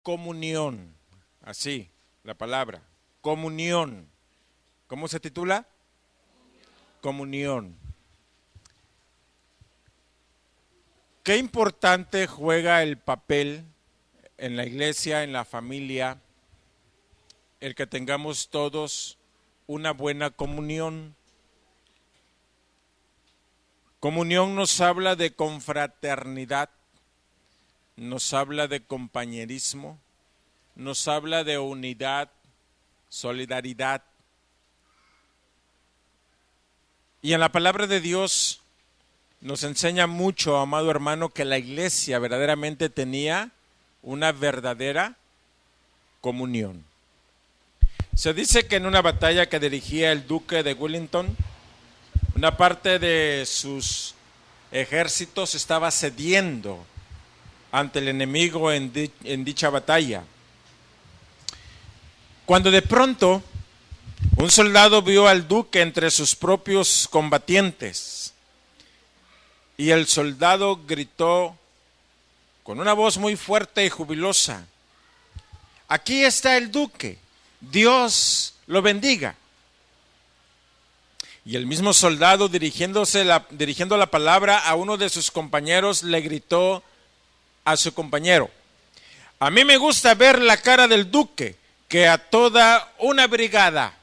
comunión. Así, la palabra, comunión. ¿Cómo se titula? Comunión. Qué importante juega el papel en la iglesia, en la familia, el que tengamos todos una buena comunión. Comunión nos habla de confraternidad, nos habla de compañerismo, nos habla de unidad, solidaridad. Y en la palabra de Dios nos enseña mucho, amado hermano, que la iglesia verdaderamente tenía una verdadera comunión. Se dice que en una batalla que dirigía el duque de Wellington, una parte de sus ejércitos estaba cediendo ante el enemigo en dicha batalla. Cuando de pronto un soldado vio al duque entre sus propios combatientes y el soldado gritó con una voz muy fuerte y jubilosa: aquí está el duque, Dios lo bendiga. Y el mismo soldado, dirigiendo la palabra a uno de sus compañeros, le gritó a su compañero: a mí me gusta ver la cara del duque, que a toda una brigada.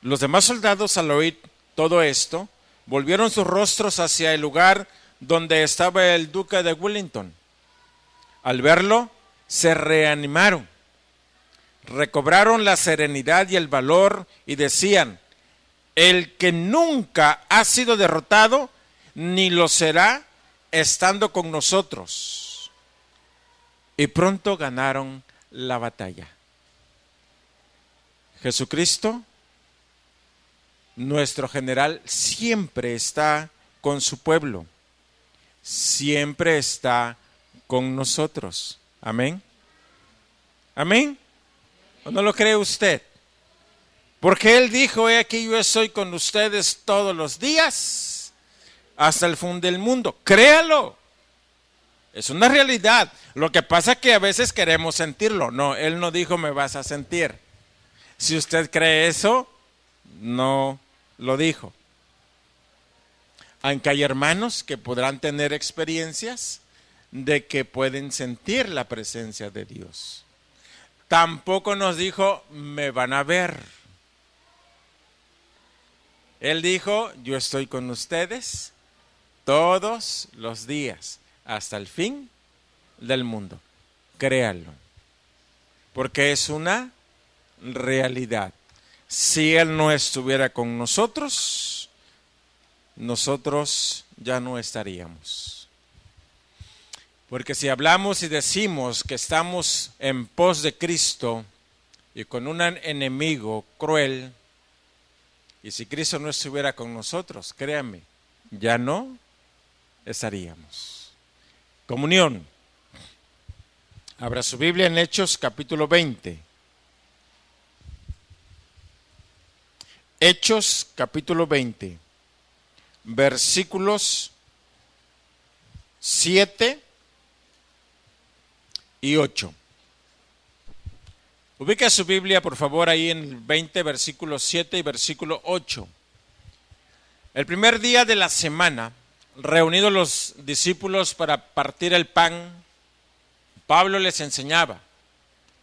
Los demás soldados, al oír todo esto, volvieron sus rostros hacia el lugar donde estaba el duque de Wellington. Al verlo, se reanimaron, recobraron la serenidad y el valor y decían: el que nunca ha sido derrotado, ni lo será estando con nosotros. Y pronto ganaron la batalla. Jesucristo, nuestro general, siempre está con su pueblo, siempre está con nosotros. Amén. Amén. ¿O no lo cree usted? Porque Él dijo: he aquí yo estoy con ustedes todos los días hasta el fin del mundo. Créalo. Es una realidad. Lo que pasa es que a veces queremos sentirlo. No, Él no dijo me vas a sentir. Si usted cree eso, no lo dijo. Aunque hay hermanos que podrán tener experiencias de que pueden sentir la presencia de Dios. Tampoco nos dijo me van a ver. Él dijo: yo estoy con ustedes todos los días hasta el fin del mundo. Créanlo, porque es una realidad. Si Él no estuviera con nosotros, nosotros ya no estaríamos. Porque si hablamos y decimos que estamos en pos de Cristo y con un enemigo cruel, y si Cristo no estuviera con nosotros, créanme, ya no estaríamos. Comunión. Abra su Biblia en Hechos capítulo 20. Hechos capítulo 20, versículos 7 y 8. Ubica su Biblia, por favor, ahí en el 20, versículo 7 y versículo 8. El primer día de la semana, reunidos los discípulos para partir el pan, Pablo les enseñaba,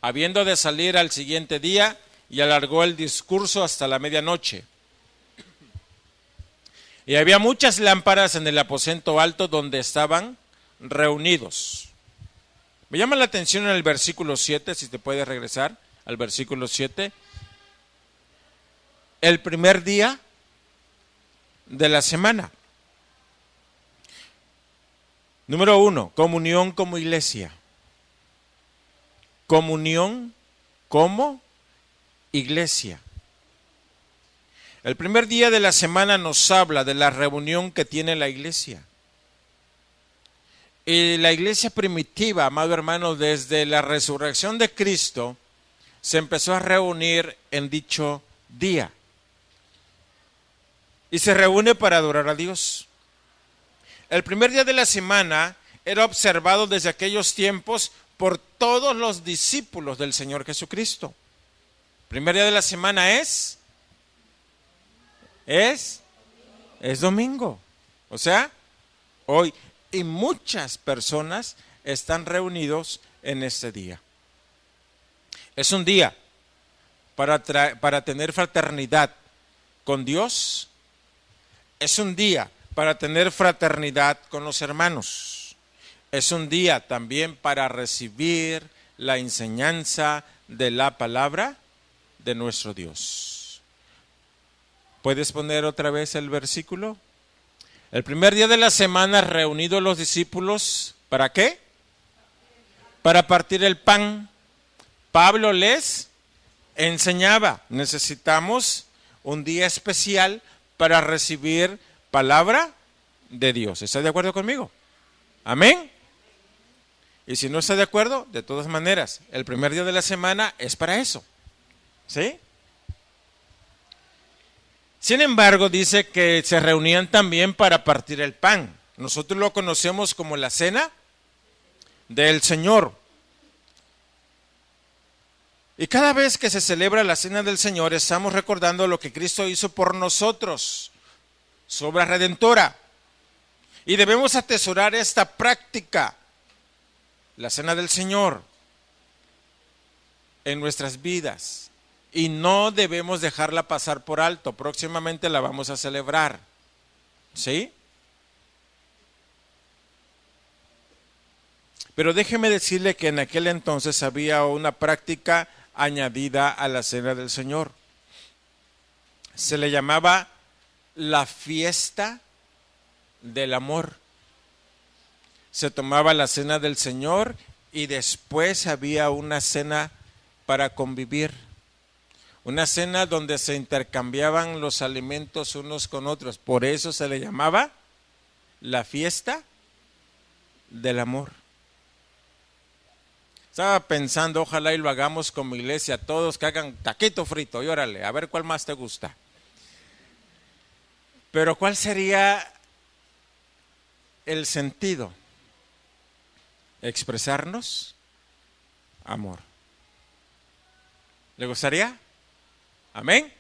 habiendo de salir al siguiente día, y alargó el discurso hasta la medianoche. Y había muchas lámparas en el aposento alto donde estaban reunidos. Me llama la atención en el versículo 7, si te puedes regresar al versículo 7. El primer día de la semana. Número 1, comunión como iglesia. Comunión como iglesia. El primer día de la semana nos habla de la reunión que tiene la iglesia. Y la iglesia primitiva, amado hermano, desde la resurrección de Cristo, se empezó a reunir en dicho día. Y se reúne para adorar a Dios. El primer día de la semana era observado desde aquellos tiempos por todos los discípulos del Señor Jesucristo. Primer día de la semana es domingo. O sea, hoy. Y muchas personas están reunidos en este día. Es un día para tener fraternidad con Dios. Es un día para tener fraternidad con los hermanos. Es un día también para recibir la enseñanza de la palabra de nuestro Dios. ¿Puedes poner otra vez el versículo? El primer día de la semana reunidos los discípulos, ¿para qué? Para partir el pan. Pablo les enseñaba. Necesitamos un día especial para recibir palabra de Dios. ¿Está de acuerdo conmigo? Amén. Y si no está de acuerdo, de todas maneras, el primer día de la semana es para eso. ¿Sí? Sin embargo, dice que se reunían también para partir el pan. Nosotros lo conocemos como la cena del Señor. Y cada vez que se celebra la cena del Señor, estamos recordando lo que Cristo hizo por nosotros, su obra redentora. Y debemos atesorar esta práctica, la cena del Señor, en nuestras vidas. Y no debemos dejarla pasar por alto. Próximamente la vamos a celebrar. ¿Sí? Pero déjeme decirle que en aquel entonces había una práctica añadida a la cena del Señor. Se le llamaba la fiesta del amor. Se tomaba la cena del Señor y después había una cena para convivir. Una cena donde se intercambiaban los alimentos unos con otros. Por eso se le llamaba la fiesta del amor. Estaba pensando, ojalá y lo hagamos como iglesia, todos que hagan taquito frito y órale, a ver cuál más te gusta. Pero ¿cuál sería el sentido? Expresarnos amor. ¿Le gustaría? Amén.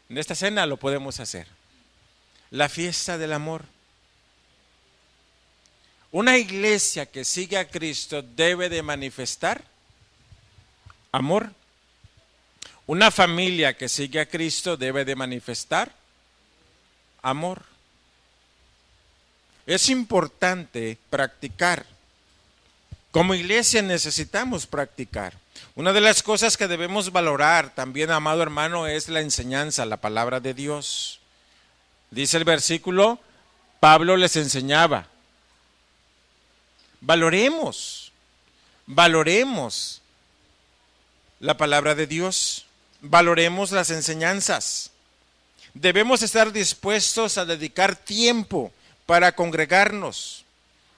En esta cena lo podemos hacer. La fiesta del amor. Una iglesia que sigue a Cristo debe de manifestar amor. Una familia que sigue a Cristo debe de manifestar amor. Es importante practicar. Como iglesia necesitamos practicar. Una de las cosas que debemos valorar también, amado hermano, es la enseñanza, la palabra de Dios. Dice el versículo, Pablo les enseñaba. Valoremos la palabra de Dios. Valoremos las enseñanzas. Debemos estar dispuestos a dedicar tiempo para congregarnos.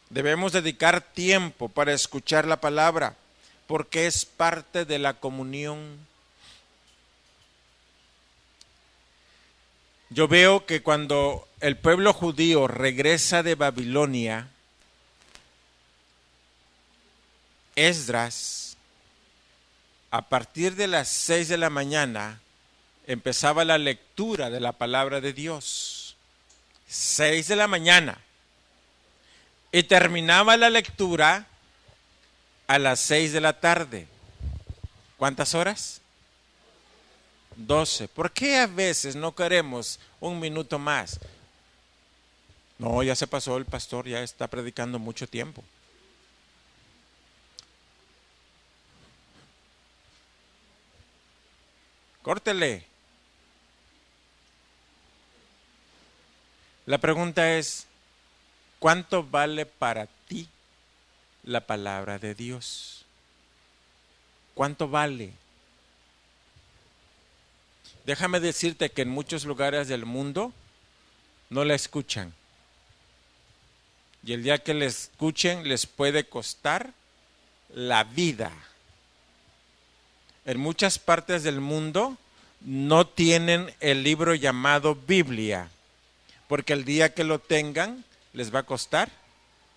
Debemos dedicar tiempo para escuchar la palabra, porque es parte de la comunión. Yo veo que cuando el pueblo judío regresa de Babilonia, Esdras, a partir de las 6 de la mañana, empezaba la lectura de la palabra de Dios. 6 de la mañana. Y terminaba la lectura a las 6 de la tarde. ¿Cuántas horas? 12. ¿Por qué a veces no queremos un minuto más? No, ya se pasó el pastor, ya está predicando mucho tiempo. Córtele. La pregunta es, ¿cuánto vale para ti la palabra de Dios? ¿Cuánto vale? Déjame decirte que en muchos lugares del mundo no la escuchan. Y el día que la escuchen les puede costar la vida. En muchas partes del mundo no tienen el libro llamado Biblia, porque el día que lo tengan les va a costar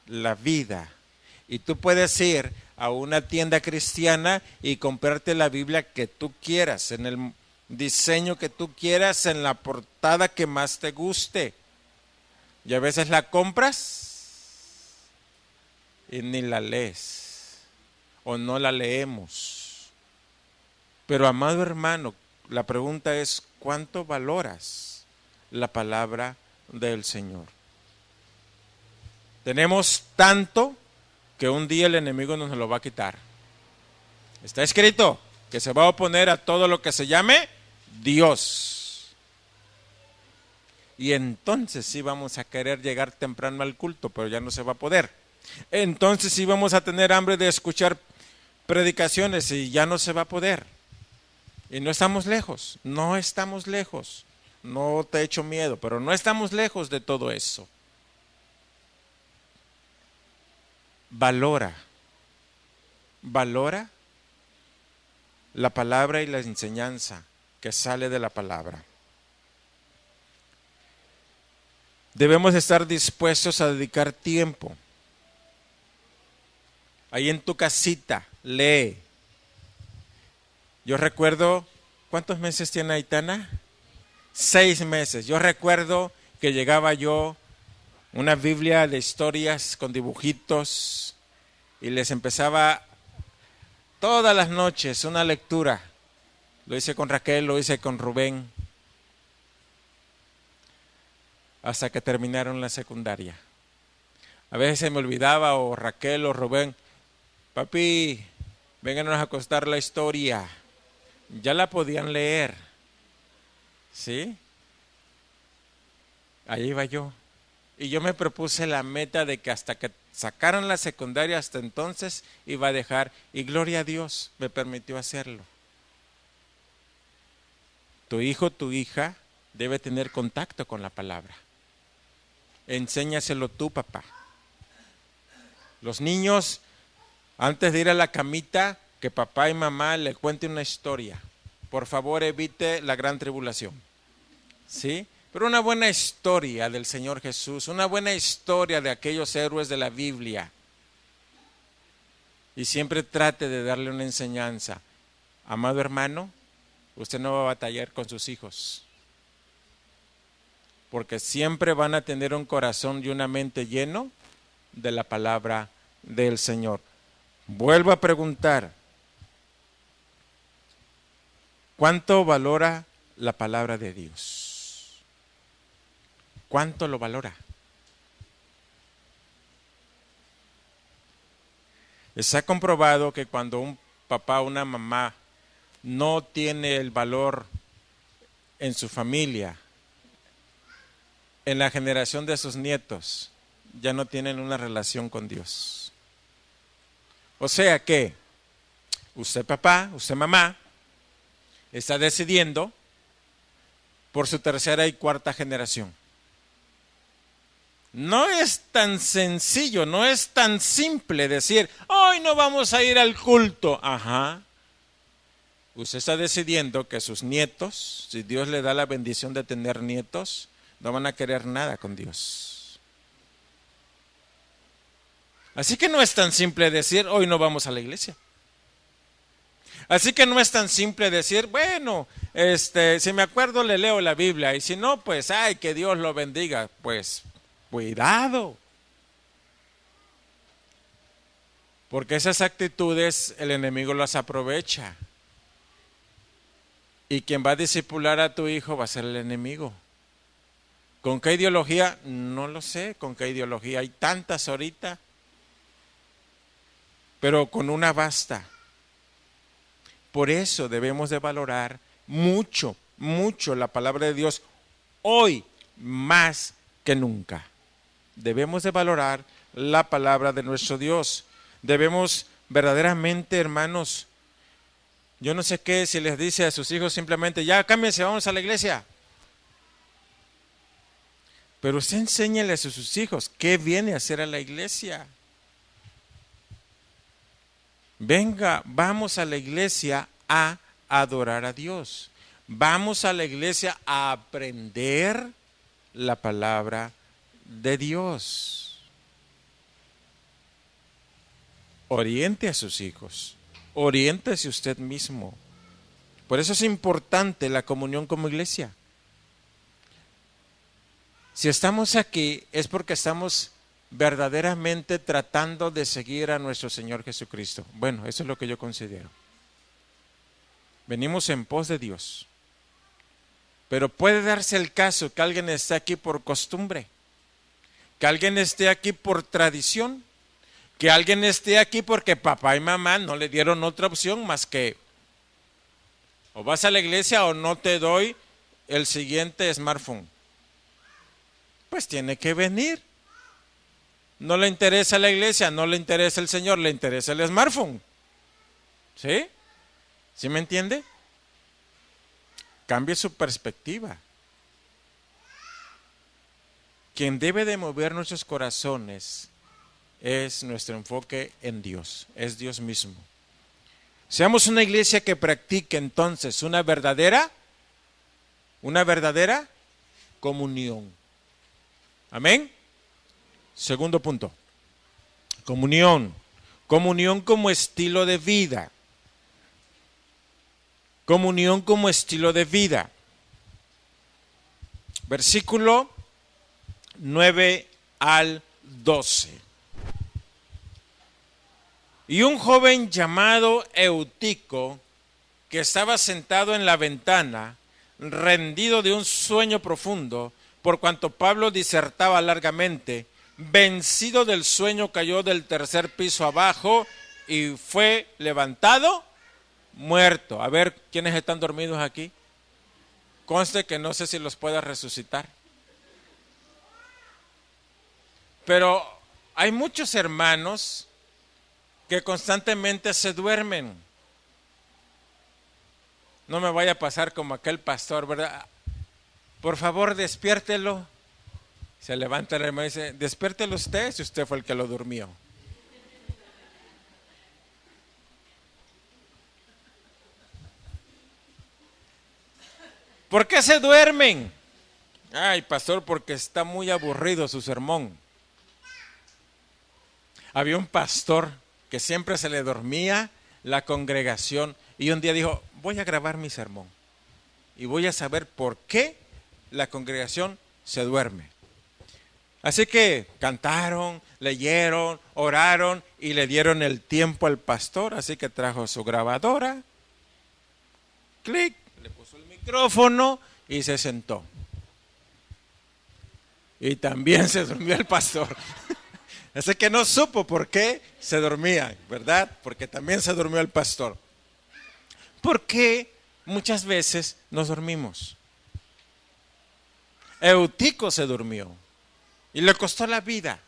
la vida. Y tú puedes ir a una tienda cristiana y comprarte la Biblia que tú quieras, en el diseño que tú quieras, en la portada que más te guste. Y a veces la compras y ni la lees o no la leemos. Pero amado hermano, la pregunta es, ¿cuánto valoras la palabra del Señor? Tenemos tanto que un día el enemigo nos lo va a quitar. Está escrito que se va a oponer a todo lo que se llame Dios. Y entonces sí vamos a querer llegar temprano al culto, pero ya no se va a poder. Entonces sí vamos a tener hambre de escuchar predicaciones y ya no se va a poder. Y no estamos lejos, no estamos lejos. No te echo miedo, pero no estamos lejos de todo eso. Valora la palabra y la enseñanza que sale de la palabra. Debemos estar dispuestos a dedicar tiempo. Ahí en tu casita, lee. Yo recuerdo, ¿cuántos meses tiene Aitana? 6 meses. Yo recuerdo que llegaba yo una Biblia de historias con dibujitos y les empezaba todas las noches una lectura. Lo hice con Raquel, lo hice con Rubén, hasta que terminaron la secundaria. A veces se me olvidaba, o Raquel o Rubén, papi, vénganos a acostar la historia. Ya la podían leer, ¿sí? Ahí iba yo. Y yo me propuse la meta de que hasta que sacaran la secundaria, hasta entonces iba a dejar, y gloria a Dios me permitió hacerlo. Tu hijo, tu hija debe tener contacto con la palabra. Enséñaselo tú, papá. Los niños, antes de ir a la camita, que papá y mamá le cuenten una historia. Por favor, evite la gran tribulación, ¿sí? Pero una buena historia del Señor Jesús, una buena historia de aquellos héroes de la Biblia. Y siempre trate de darle una enseñanza. Amado hermano, usted no va a batallar con sus hijos, porque siempre van a tener un corazón y una mente lleno de la palabra del Señor. Vuelvo a preguntar, ¿cuánto valora la palabra de Dios? ¿Cuánto lo valora? Se ha comprobado que cuando un papá o una mamá no tiene el valor en su familia, en la generación de sus nietos, ya no tienen una relación con Dios. O sea que usted papá, usted mamá, está decidiendo por su tercera y cuarta generación. No es tan sencillo, no es tan simple decir, hoy no vamos a ir al culto. Ajá. Usted está decidiendo que sus nietos, si Dios le da la bendición de tener nietos, no van a querer nada con Dios. Así que no es tan simple decir, hoy no vamos a la iglesia. Así que no es tan simple decir, bueno, si me acuerdo le leo la Biblia, y si no, pues, ay, que Dios lo bendiga. Pues, cuidado. Porque esas actitudes el enemigo las aprovecha. Y quien va a discipular a tu hijo va a ser el enemigo. ¿Con qué ideología? No lo sé, con qué ideología. Hay tantas ahorita. Pero con una basta. Por eso debemos de valorar mucho, mucho la palabra de Dios hoy más que nunca. Debemos de valorar la palabra de nuestro Dios. Debemos verdaderamente, hermanos, yo no sé qué, si les dice a sus hijos simplemente, ya cámbiense, vamos a la iglesia. Pero usted enséñale a sus hijos qué viene a hacer a la iglesia. Venga, vamos a la iglesia a adorar a Dios. Vamos a la iglesia a aprender la palabra de Dios. Oriente a sus hijos. Oriéntese usted mismo. Por eso es importante la comunión como iglesia. Si estamos aquí es porque estamos verdaderamente tratando de seguir a nuestro Señor Jesucristo. Bueno, eso es lo que yo considero. Venimos en pos de Dios. Pero puede darse el caso que alguien esté aquí por costumbre, que alguien esté aquí por tradición, que alguien esté aquí porque papá y mamá no le dieron otra opción más que o vas a la iglesia o no te doy el siguiente smartphone. Pues tiene que venir. No le interesa la iglesia, no le interesa el Señor, le interesa el smartphone. ¿Sí? ¿Sí me entiende? Cambie su perspectiva. Quien debe de mover nuestros corazones es nuestro enfoque en Dios, es Dios mismo. Seamos una iglesia que practique entonces una verdadera comunión. Amén. Segundo punto. Comunión. Comunión como estilo de vida. Comunión como estilo de vida. Versículo 9 al 12. Y un joven llamado Eutico, que estaba sentado en la ventana, rendido de un sueño profundo, por cuanto Pablo disertaba largamente, vencido del sueño, cayó del tercer piso abajo y fue levantado muerto. A ver, ¿quiénes están dormidos aquí? Conste que no sé si los pueda resucitar. Pero hay muchos hermanos que constantemente se duermen. No me vaya a pasar como aquel pastor, ¿verdad? Por favor, despiértelo. Se levanta el hermano y dice, despiértelo usted si usted fue el que lo durmió. ¿Por qué se duermen? Ay, pastor, porque está muy aburrido su sermón. Había un pastor que siempre se le dormía la congregación y un día dijo, voy a grabar mi sermón y voy a saber por qué la congregación se duerme. Así que cantaron, leyeron, oraron y le dieron el tiempo al pastor, así que trajo su grabadora, clic, le puso el micrófono y se sentó. Y también se durmió el pastor. Así que no supo por qué se dormía, ¿verdad? Porque también se durmió el pastor. ¿Por qué muchas veces nos dormimos? Eutico se durmió y le costó la vida.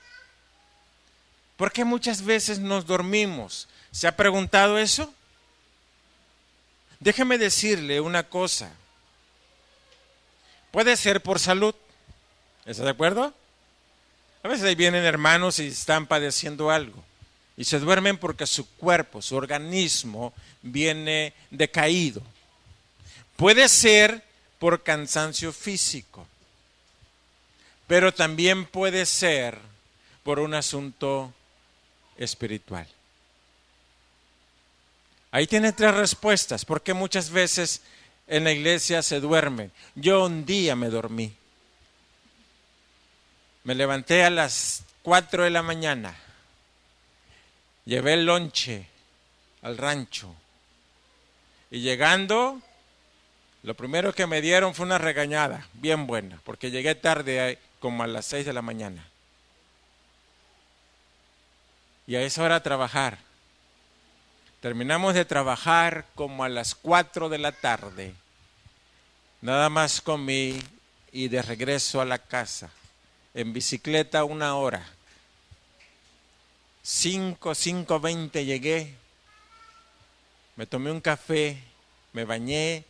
¿Por qué muchas veces nos dormimos? ¿Se ha preguntado eso? Déjeme decirle una cosa. Puede ser por salud. ¿Está de acuerdo? A veces ahí vienen hermanos y están padeciendo algo y se duermen porque su cuerpo, su organismo viene decaído. Puede ser por cansancio físico, pero también puede ser por un asunto espiritual. Ahí tiene tres respuestas, porque muchas veces en la iglesia se duermen. Yo un día me dormí. Me levanté a las 4 de la mañana, llevé el lonche al rancho y llegando, lo primero que me dieron fue una regañada bien buena, porque llegué tarde como a las 6 de la mañana. Y a esa hora a trabajar. Terminamos de trabajar como a las 4 de la tarde. Nada más comí y de regreso a la casa. En bicicleta 1 hora. 5:20 llegué. Me tomé un café, me bañé.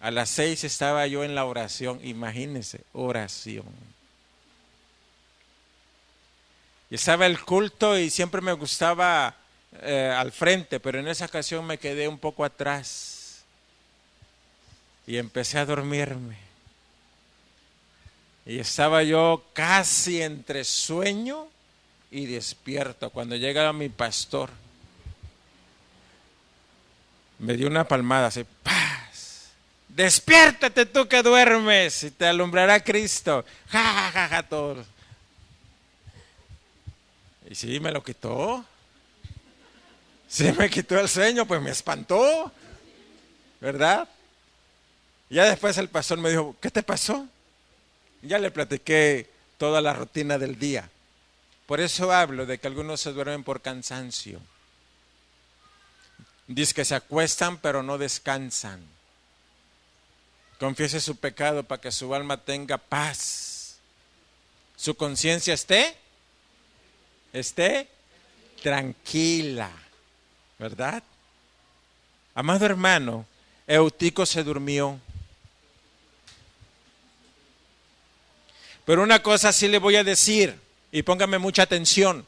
A las 6 estaba yo en la oración. Imagínense, oración. Y estaba el culto y siempre me gustaba al frente, pero en esa ocasión me quedé un poco atrás. Y empecé a dormirme. Y estaba yo casi entre sueño y despierto cuando llega mi pastor Me dio una palmada así, ¡paz! Despiértate tú que duermes y te alumbrará Cristo. Ja, ja, ja, ja, todos. Y sí, me lo quitó. Sí, me quitó el sueño, pues me espantó, ¿verdad? Ya después el pastor me dijo, ¿qué te pasó? Ya le platiqué toda la rutina del día. Por eso hablo de que algunos se duermen por cansancio. Dice que se acuestan pero no descansan. Confiese su pecado para que su alma tenga paz. Su conciencia esté tranquila, ¿verdad? Amado hermano, Eutico se durmió. Pero una cosa sí le voy a decir, y póngame mucha atención.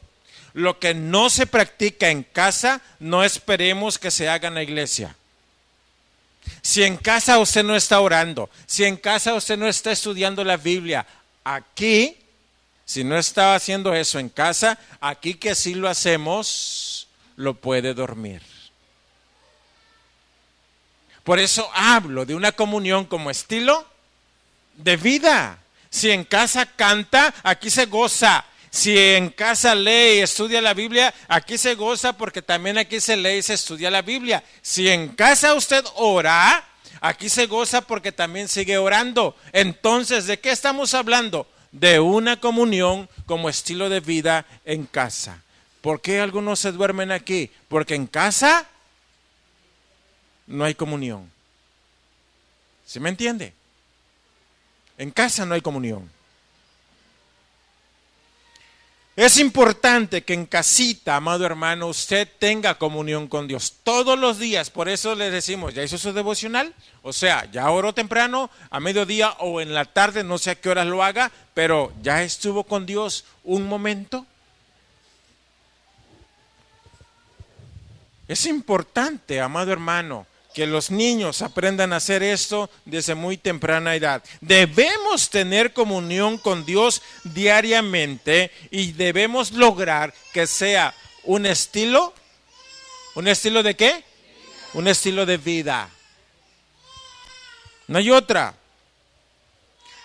Lo que no se practica en casa, no esperemos que se haga en la iglesia. Si en casa usted no está orando, si en casa usted no está estudiando la Biblia, aquí, si no está haciendo eso en casa, aquí que sí lo hacemos, lo puede dormir. Por eso hablo de una comunión como estilo de vida. Si en casa canta, aquí se goza. Si en casa lee y estudia la Biblia, aquí se goza porque también aquí se lee y se estudia la Biblia. Si en casa usted ora, aquí se goza porque también sigue orando. Entonces, ¿de qué estamos hablando? De una comunión como estilo de vida en casa. ¿Por qué algunos se duermen aquí? Porque en casa no hay comunión. ¿Sí me entiende? En casa no hay comunión. Es importante que en casita, amado hermano, usted tenga comunión con Dios todos los días. Por eso le decimos, ¿ya hizo su devocional? O sea, ya oró temprano, a mediodía o en la tarde, no sé a qué horas lo haga, pero ¿ya estuvo con Dios un momento? Es importante, amado hermano, que los niños aprendan a hacer esto desde muy temprana edad. Debemos tener comunión con Dios diariamente y debemos lograr que sea un estilo ¿de qué? Un estilo de vida. No hay otra.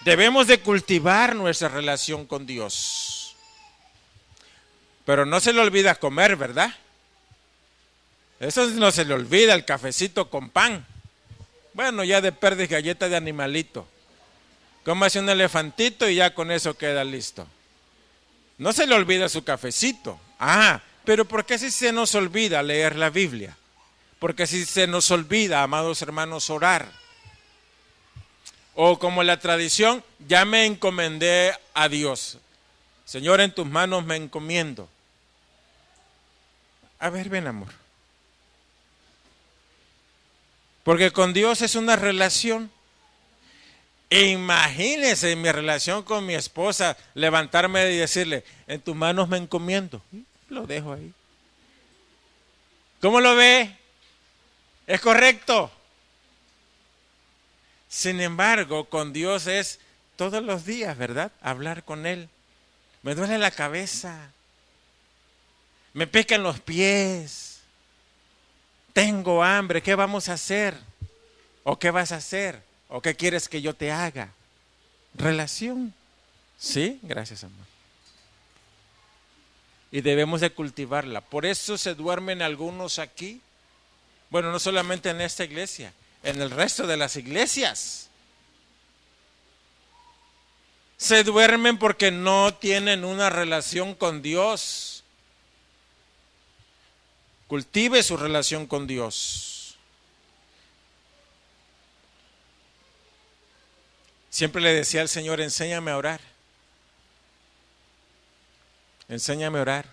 Debemos de cultivar nuestra relación con Dios. Pero no se le olvida comer, ¿verdad? Eso no se le olvida, el cafecito con pan. Bueno, ya de perder galleta de animalito. Cómase un elefantito y ya con eso queda listo. No se le olvida su cafecito. Pero ¿por qué si se nos olvida leer la Biblia? Porque si se nos olvida, amados hermanos, orar. O como la tradición, ya me encomendé a Dios. Señor, en tus manos me encomiendo. A ver, ven, amor. Porque con Dios es una relación. Imagínense mi relación con mi esposa, levantarme y decirle, en tus manos me encomiendo. Lo dejo ahí. ¿Cómo lo ve? ¿Es correcto? Sin embargo, con Dios es todos los días, ¿verdad? Hablar con Él. Me duele la cabeza. Me pican los pies. Tengo hambre, ¿qué vamos a hacer? ¿O qué vas a hacer? ¿O qué quieres que yo te haga? Relación. Sí, gracias, amor. Y debemos de cultivarla. Por eso se duermen algunos aquí. Bueno, no solamente en esta iglesia, en el resto de las iglesias. Se duermen porque no tienen una relación con Dios. Cultive su relación con Dios. Siempre le decía al Señor, enséñame a orar. Enséñame a orar.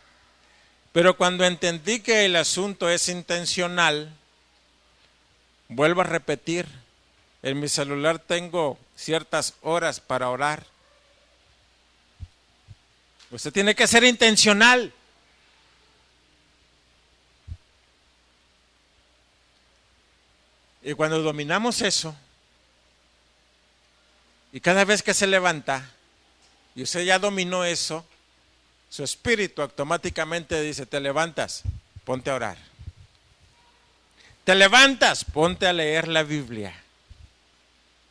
Pero cuando entendí que el asunto es intencional, vuelvo a repetir, en mi celular tengo ciertas horas para orar. Usted tiene que ser intencional. Y cuando dominamos eso, y cada vez que se levanta, y usted ya dominó eso, su espíritu automáticamente dice, te levantas, ponte a orar. Te levantas, ponte a leer la Biblia.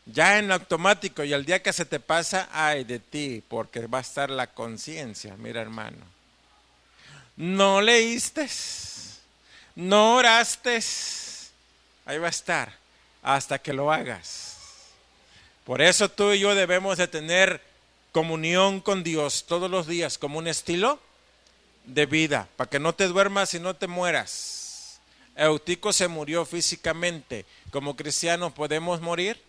Ya en automático, y al día que se te pasa, ay de ti, porque va a estar la conciencia. Mira, hermano, no leíste, no oraste, ahí va a estar hasta que lo hagas. Por eso tú y yo debemos de tener comunión con Dios todos los días como un estilo de vida, para que no te duermas y no te mueras. Eutico se murió físicamente. ¿Como cristianos podemos morir?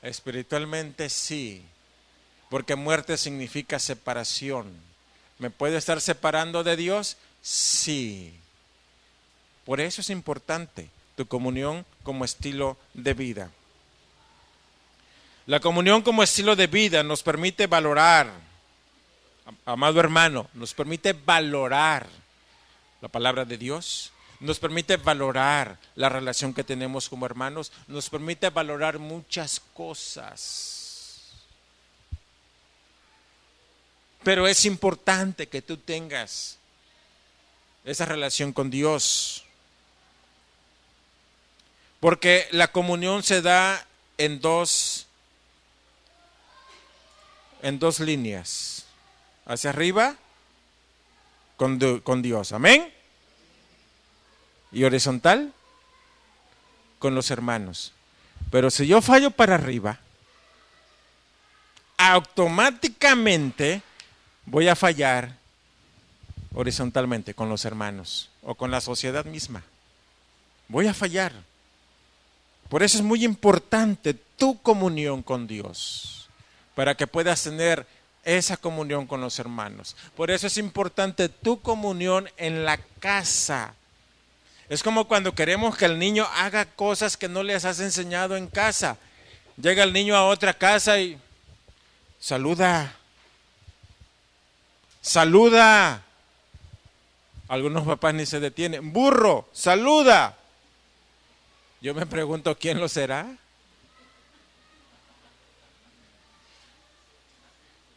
Espiritualmente sí, porque muerte significa separación. ¿Me puedo estar separando de Dios? Sí. Por eso es importante tu comunión como estilo de vida. La comunión como estilo de vida nos permite valorar, amado hermano, nos permite valorar la palabra de Dios, nos permite valorar la relación que tenemos como hermanos, nos permite valorar muchas cosas. Pero es importante que tú tengas esa relación con Dios, porque la comunión se da en dos líneas, hacia arriba con Dios, amén, y horizontal con los hermanos. Pero si yo fallo para arriba, automáticamente voy a fallar horizontalmente con los hermanos o con la sociedad misma. Voy a fallar. Por eso es muy importante tu comunión con Dios, para que puedas tener esa comunión con los hermanos. Por eso es importante tu comunión en la casa. Es como cuando queremos que el niño haga cosas que no les has enseñado en casa. Llega el niño a otra casa y saluda. Saluda. Algunos papás ni se detienen. Burro, saluda. Yo me pregunto, ¿quién lo será?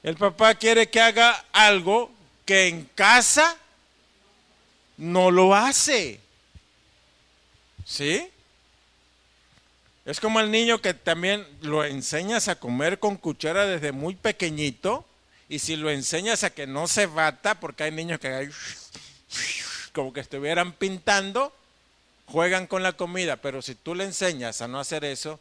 El papá quiere que haga algo que en casa no lo hace. ¿Sí? Es como el niño que también lo enseñas a comer con cuchara desde muy pequeñito, y si lo enseñas a que no se bata, porque hay niños que como que estuvieran pintando, juegan con la comida, pero si tú le enseñas a no hacer eso,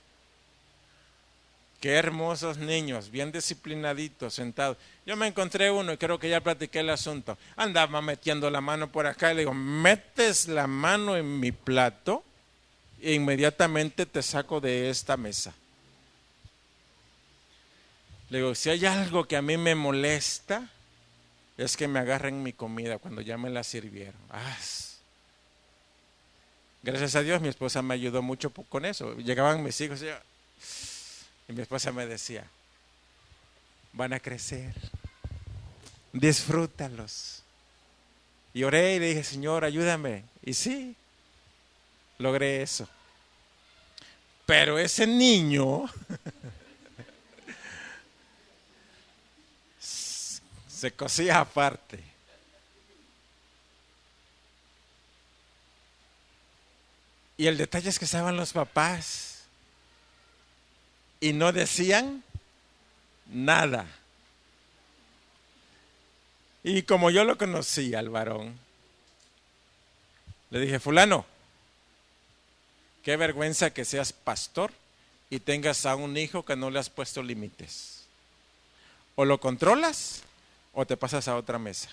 qué hermosos niños, bien disciplinaditos, sentados. Yo me encontré uno y creo que ya platiqué el asunto. Andaba metiendo la mano por acá y le digo, metes la mano en mi plato e inmediatamente te saco de esta mesa. Le digo, si hay algo que a mí me molesta, es que me agarren mi comida cuando ya me la sirvieron. Gracias a Dios mi esposa me ayudó mucho con eso. Llegaban mis hijos y mi esposa me decía, van a crecer, disfrútalos. Y oré y le dije, Señor, ayúdame. Y sí, logré eso. Pero ese niño se cosía aparte. Y el detalle es que estaban los papás y no decían nada. Y como yo lo conocía al varón, le dije, fulano, qué vergüenza que seas pastor y tengas a un hijo que no le has puesto límites. O lo controlas o te pasas a otra mesa.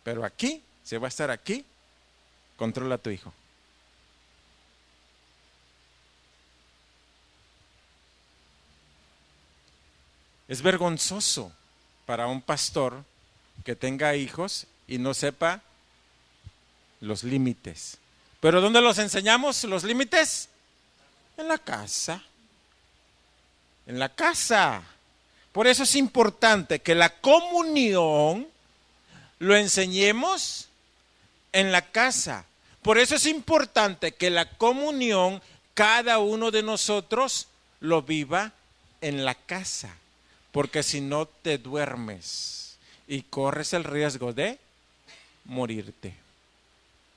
Pero aquí, si va a estar aquí, controla a tu hijo. Es vergonzoso para un pastor que tenga hijos y no sepa los límites. ¿Pero dónde los enseñamos los límites? En la casa. En la casa. Por eso es importante que la comunión lo enseñemos en la casa. Por eso es importante que la comunión cada uno de nosotros lo viva en la casa. Porque si no te duermes y corres el riesgo de morirte.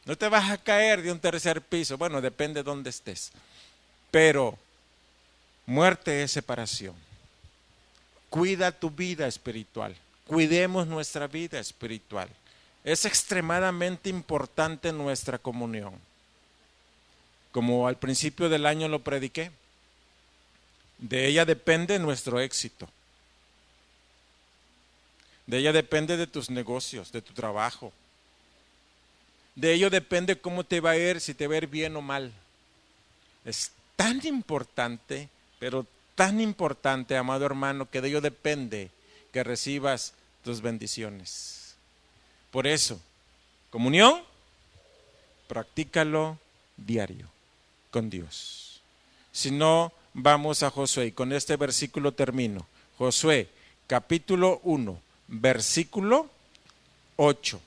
No te vas a caer de un tercer piso. Bueno, depende de dónde estés. Pero muerte es separación. Cuida tu vida espiritual. Cuidemos nuestra vida espiritual. Es extremadamente importante nuestra comunión. Como al principio del año lo prediqué, de ella depende nuestro éxito. De ella depende de tus negocios, de tu trabajo. De ello depende cómo te va a ir, si te va a ir bien o mal. Es tan importante, pero tan importante, amado hermano, que de ello depende que recibas tus bendiciones. Por eso, comunión, practícalo diario con Dios. Si no, vamos a Josué, y con este versículo termino. Josué, capítulo 1, versículo 8.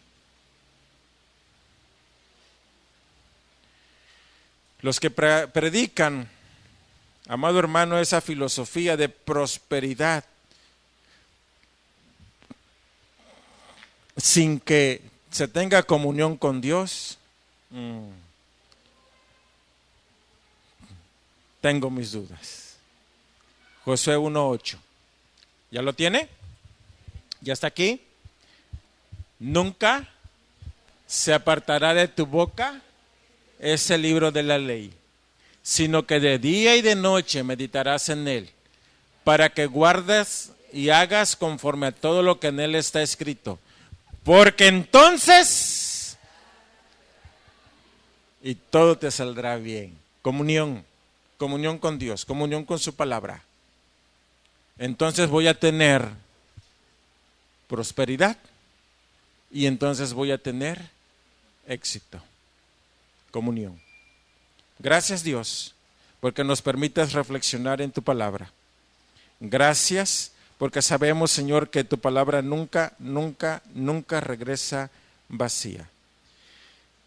Los que predican, amado hermano, esa filosofía de prosperidad, sin que se tenga comunión con Dios, tengo mis dudas. Josué 1:8. ¿Ya lo tiene? ¿Ya está aquí? Nunca se apartará de tu boca ese libro de la ley, sino que de día y de noche meditarás en él, para que guardes y hagas conforme a todo lo que en él está escrito. Porque entonces, y todo te saldrá bien. Comunión con Dios, comunión con su palabra. Entonces voy a tener prosperidad y entonces voy a tener éxito. Comunión. Gracias, Dios, porque nos permites reflexionar en tu palabra. Gracias porque sabemos, Señor, que tu palabra nunca regresa vacía.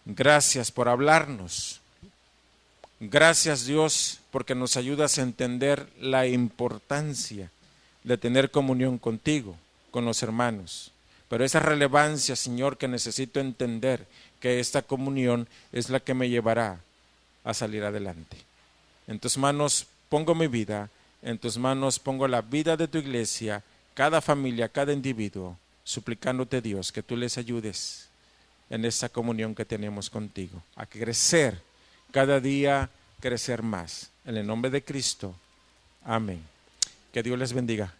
Gracias por hablarnos. Gracias, Dios, porque nos ayudas a entender la importancia de tener comunión contigo, con los hermanos. Pero esa relevancia, Señor, que necesito entender que esta comunión es la que me llevará a salir adelante. En tus manos pongo mi vida, en tus manos pongo la vida de tu iglesia, cada familia, cada individuo, suplicándote, Dios, que tú les ayudes en esa comunión que tenemos contigo, a crecer, cada día crecer más. En el nombre de Cristo, amén. Que Dios les bendiga.